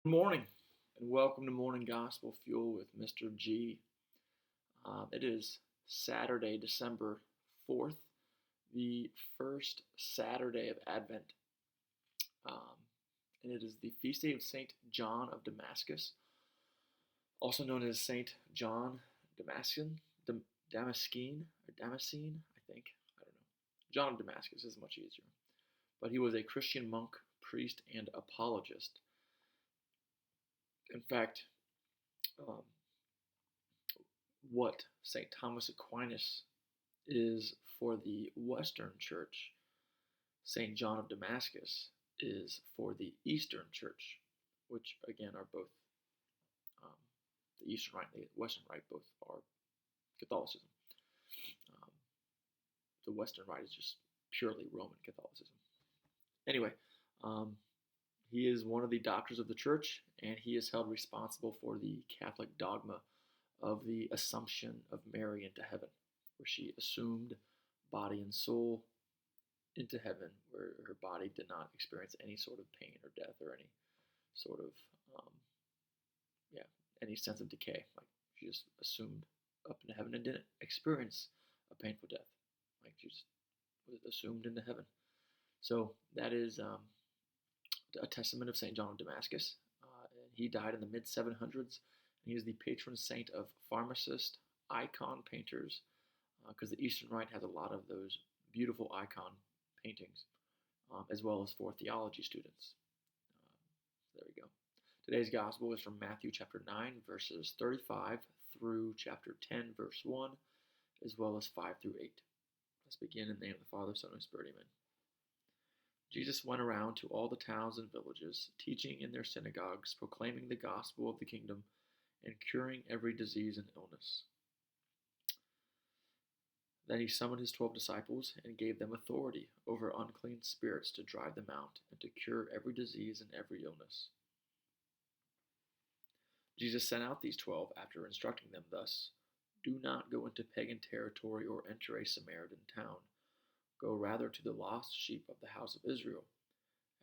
Good morning, and welcome to Morning Gospel Fuel with Mr. G. It is Saturday, December 4th, the first Saturday of Advent, um, and it is the feast day of Saint John of Damascus, also known as Saint John Damascene, Damascene, or Damascene, I think. I don't know. John of Damascus is much easier. But he was a Christian monk, priest, and apologist. In fact, um, what St. Thomas Aquinas is for the Western Church, St. John of Damascus is for the Eastern Church, which again are both um, the Eastern Rite and the Western Rite both are Catholicism. Um, the Western Rite is just purely Roman Catholicism. Anyway, um, he is one of the doctors of the Church, and he is held responsible for the Catholic dogma of the Assumption of Mary into heaven, where she assumed body and soul into heaven, where her body did not experience any sort of pain or death or any sort of um, yeah any sense of decay. Like she just assumed up into heaven and didn't experience a painful death. Like she just was assumed into heaven. So that is a testament of Saint John of Damascus. And he died in the mid 700s. And he is the patron saint of pharmacists, icon painters, because the Eastern Rite has a lot of those beautiful icon paintings, as well as for theology students. There we go. Today's gospel is from Matthew chapter 9, verses 35 through chapter 10, verse 1, as well as 5 through 8. Let's begin in the name of the Father, Son, and Spirit. Amen. Jesus went around to all the towns and villages, teaching in their synagogues, proclaiming the gospel of the kingdom, and curing every disease and illness. Then he summoned his 12 disciples and gave them authority over unclean spirits to drive them out and to cure every disease and every illness. Jesus sent out these 12 after instructing them thus: "Do not go into pagan territory or enter a Samaritan town. Go rather to the lost sheep of the house of Israel.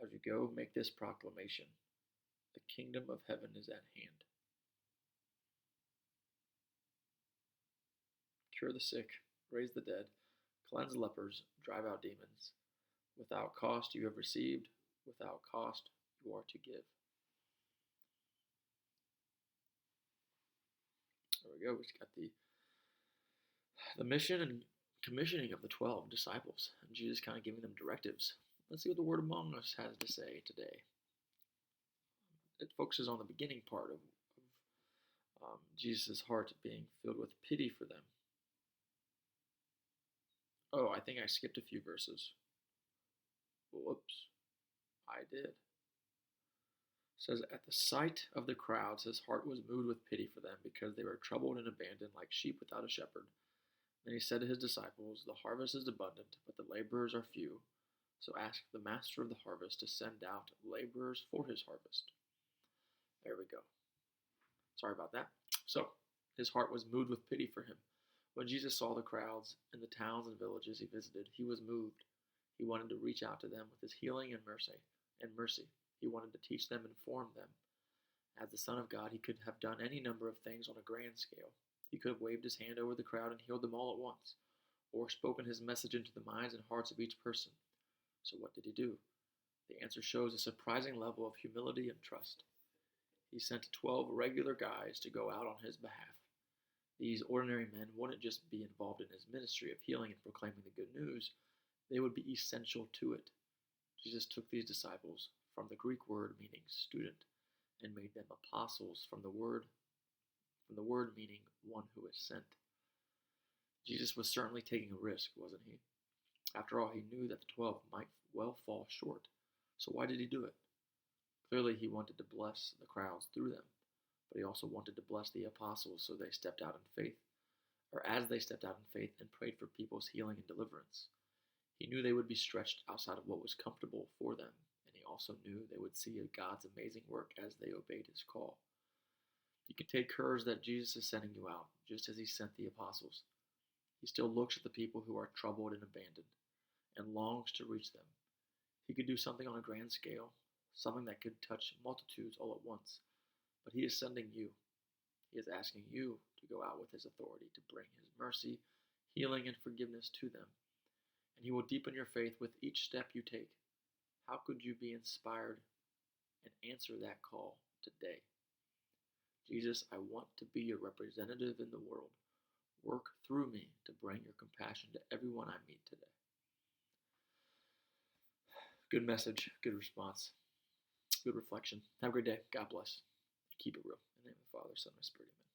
As you go, make this proclamation: the kingdom of heaven is at hand. Cure the sick, raise the dead, cleanse lepers, drive out demons. Without cost you have received, without cost you are to give." There we go. We just got the mission and commissioning of the 12 disciples, and Jesus kind of giving them directives. Let's see what the Word Among Us has to say today. It focuses on the beginning part of Jesus' heart being filled with pity for them. Oh, I think I skipped a few verses. Whoops, I did. It says, "At the sight of the crowds, his heart was moved with pity for them, because they were troubled and abandoned like sheep without a shepherd. Then he said to his disciples, 'The harvest is abundant, but the laborers are few. So ask the master of the harvest to send out laborers for his harvest.'" There we go. Sorry about that. So, his heart was moved with pity for him. When Jesus saw the crowds in the towns and villages he visited, he was moved. He wanted to reach out to them with his healing and mercy. He wanted to teach them and inform them. As the Son of God, he could have done any number of things on a grand scale. He could have waved his hand over the crowd and healed them all at once, or spoken his message into the minds and hearts of each person. So what did he do? The answer shows a surprising level of humility and trust. He sent 12 regular guys to go out on his behalf. These ordinary men wouldn't just be involved in his ministry of healing and proclaiming the good news, they would be essential to it. Jesus took these disciples from the Greek word meaning student and made them apostles from the word meaning one who is sent. Jesus was certainly taking a risk, wasn't he? After all, he knew that the 12 might well fall short. So why did he do it? Clearly, he wanted to bless the crowds through them, but he also wanted to bless the apostles so they stepped out in faith, or as they stepped out in faith and prayed for people's healing and deliverance. He knew they would be stretched outside of what was comfortable for them, and he also knew they would see God's amazing work as they obeyed his call. You can take courage that Jesus is sending you out, just as he sent the apostles. He still looks at the people who are troubled and abandoned, and longs to reach them. He could do something on a grand scale, something that could touch multitudes all at once. But he is sending you. He is asking you to go out with his authority to bring his mercy, healing, and forgiveness to them. And he will deepen your faith with each step you take. How could you be inspired and answer that call today? Jesus, I want to be your representative in the world. Work through me to bring your compassion to everyone I meet today. Good message, good response, good reflection. Have a great day. God bless. Keep it real. In the name of the Father, Son, and Spirit. Amen.